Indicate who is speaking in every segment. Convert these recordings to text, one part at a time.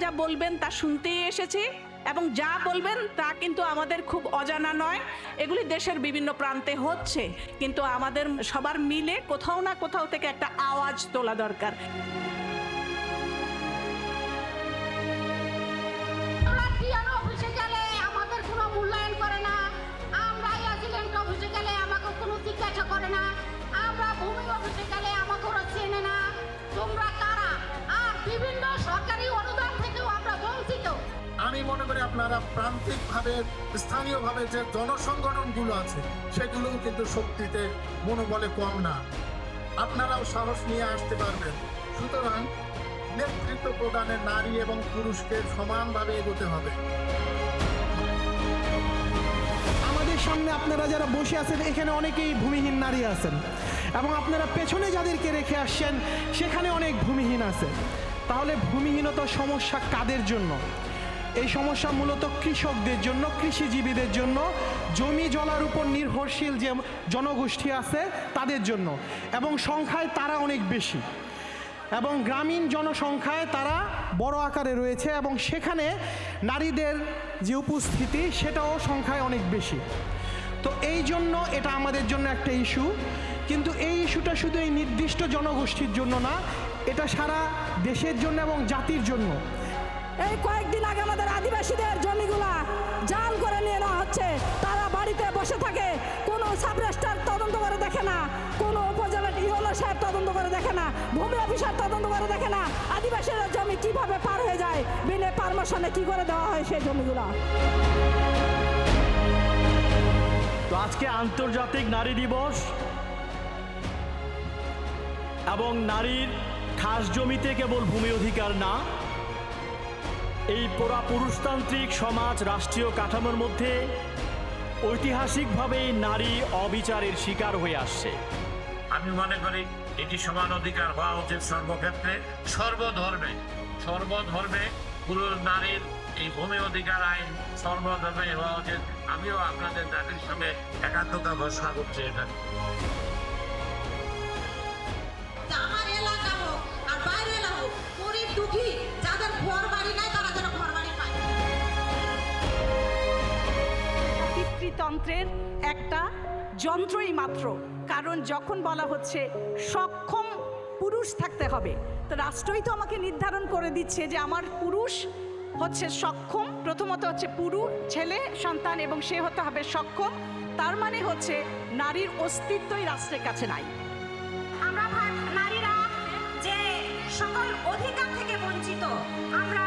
Speaker 1: যা বলবেন তা শুনতেই এসেছি, এবং যা বলবেন তা কিন্তু আমাদের খুব অজানা নয়। এগুলি দেশের বিভিন্ন প্রান্তে হচ্ছে, কিন্তু আমাদের সবার মিলে কোথাও না কোথাও থেকে একটা আওয়াজ তোলা দরকার।
Speaker 2: অফিসে গেলে আমাদের কোনো মূল্যায়ন করে না, আমরা এজেন্ট অফিসে গেলে আমাকে কোনো জিজ্ঞাসা করে না, আমরা ভূমি অফিসে গেলে আমাকে ওরা চেনে না, তোমরা কারা, আর বিভিন্ন সরকারি অনুদান থেকেও আমরা বঞ্চিত।
Speaker 3: আমি মনে করি আপনারা প্রান্তিকভাবে স্থানীয়ভাবে যে জনসংগঠনগুলো আছে সেগুলোও কিন্তু শক্তিতে মনোবলে কম না, আপনারাও সাহস নিয়ে আসতে পারবেন। সুতরাং নেতৃত্ব প্রদানে নারী এবং পুরুষকে সমানভাবে এগোতে হবে।
Speaker 4: আমাদের সামনে আপনারা যারা বসে আছেন এখানে অনেকেই ভূমিহীন নারী আছেন, এবং আপনারা পেছনে যাদেরকে রেখে আসছেন সেখানে অনেক ভূমিহীন আছে। তাহলে ভূমিহীনতার সমস্যা কাদের জন্য? এই সমস্যা মূলত কৃষকদের জন্য, কৃষিজীবীদের জন্য, জমি জলার উপর নির্ভরশীল যে জনগোষ্ঠী আছে তাদের জন্য, এবং সংখ্যায় তারা অনেক বেশি, এবং গ্রামীণ জনসংখ্যায় তারা বড় আকারে রয়েছে, এবং সেখানে নারীদের যে উপস্থিতি সেটাও সংখ্যায় অনেক বেশি। তো এই জন্য এটা আমাদের জন্য একটা ইস্যু, কিন্তু এই ইস্যুটা শুধু এই নির্দিষ্ট জনগোষ্ঠীর জন্য না, এটা সারা দেশের জন্য এবং জাতির জন্য।
Speaker 5: এই কয়েকদিন আগে আমাদের আদিবাসীদের জমিগুলা জাল করে নিয়ে নেওয়া হচ্ছে, তারা বাড়িতে বসে থাকে, কোনো সাব রেজিস্ট্রার তদন্ত করে দেখে না, কোনো উপজেলার ইওলো সাহেব তদন্ত করে দেখে না, ভূমি অফিসার তদন্ত করে দেখে না, আদিবাসীরা জমি কিভাবে পার হয়ে যায়, বিলে পারমিশনে কি করে দেওয়া হয় সেই জমিগুলা।
Speaker 6: তো আজকে আন্তর্জাতিক নারী দিবস, এবং নারীর খাস জমিতে কেবল ভূমি অধিকার না, এই পুরা পুরুষতান্ত্রিক সমাজ রাষ্ট্রীয় কাঠামোর মধ্যে ঐতিহাসিকভাবেই নারী অবিচারের শিকার হয়ে আসছে।
Speaker 7: আমি মনে করি এটি সমান অধিকার হওয়া উচিত সর্বক্ষেত্রে, সর্বধর্মে পুরুষ নারীর এই ভূমি অধিকার আইন সর্বধর্মে হওয়া উচিত। আমিও আপনাদের জাতির সঙ্গে একাত্মতা ঘোষণা করছি। এটা
Speaker 2: আমার এলাকা হোক আর বাইরে এলাকা হোক, গরিব দুঃখী যাদের ঘর বাড়ি নাই তারা যেন ঘর বাড়ি পায়।
Speaker 1: পিতৃতন্ত্রের একটা যন্ত্রই মাত্র, কারণ যখন বলা হচ্ছে সক্ষম পুরুষ থাকতে হবে, তো রাষ্ট্রই তো আমাকে নির্ধারণ করে দিচ্ছে যে আমার পুরুষ হচ্ছে সক্ষম, প্রথমত হচ্ছে পুরুষ ছেলে সন্তান, এবং সে হতে হবে সক্ষম। তার মানে হচ্ছে নারীর অস্তিত্বই রাষ্ট্রের কাছে নাই।
Speaker 2: আমরা নারীরা যে সকল অধিকার থেকে বঞ্চিত, আমরা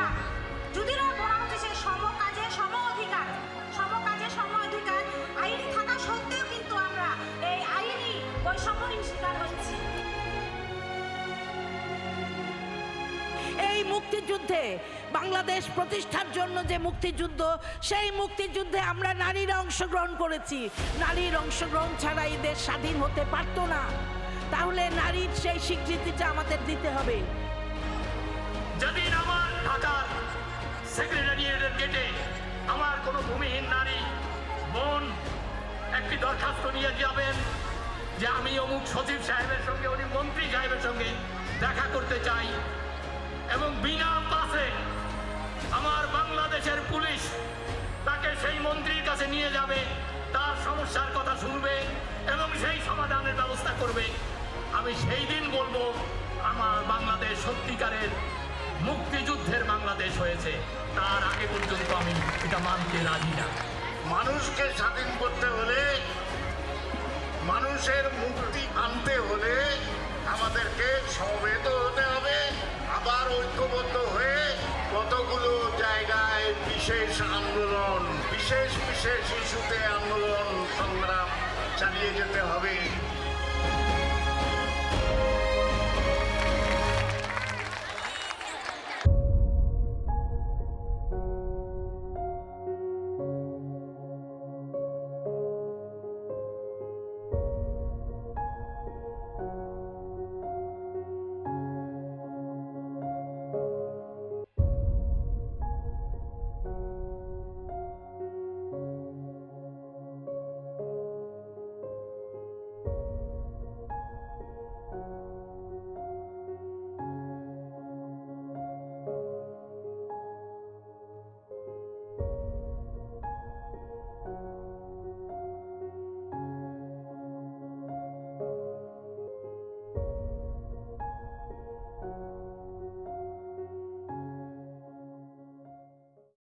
Speaker 2: যদি না বলা হচ্ছে সে সম কাজে সম অধিকার, আইনি থাকা সত্ত্বেও কিন্তু আমরা এই আইনি বৈষম্যের শিকার হচ্ছি।
Speaker 5: এই মুক্তিযুদ্ধে, বাংলাদেশ প্রতিষ্ঠার জন্য যে মুক্তিযুদ্ধ, সেই মুক্তিযুদ্ধে আমরা নারীরা অংশগ্রহণ করেছি। নারীর অংশগ্রহণ ছাড়া এই দেশ স্বাধীন হতে পারতো না। তাহলে নারীর সেই স্বীকৃতিটা আমাদের দিতে হবে।
Speaker 7: যদি আমার ঢাকার সেক্রেটারিয়েটের গেটে আমার কোনো ভূমিহীন নারী বোন একটি দরখাস্ত নিয়ে যাবেন যে আমি অমুক সচিব সাহেবের সঙ্গে, উনি মন্ত্রী সাহেবের সঙ্গে দেখা করতে চাই, এবং বিনা পাসে আমার বাংলাদেশের পুলিশ তাকে সেই মন্ত্রীর কাছে নিয়ে যাবে, তার সমস্যার কথা শুনবে এবং সেই সমাধানের ব্যবস্থা করবে, আমি সেই দিন বলবো আমার বাংলাদেশ সত্যিকারের মুক্তিযুদ্ধের বাংলাদেশ হয়েছে। তার আগে পর্যন্ত আমি এটা মানতে রাজি না।
Speaker 3: মানুষকে স্বাধীন করতে হলে, মানুষের মুক্তি আনতে হলে আমাদেরকে সমবেত হতে হবে, আবার ঐক্যবদ্ধ হয়ে কতগুলো জায়গায় বিশেষ আন্দোলন, বিশেষ ইস্যুতে আন্দোলন সংগ্রাম চালিয়ে যেতে হবে।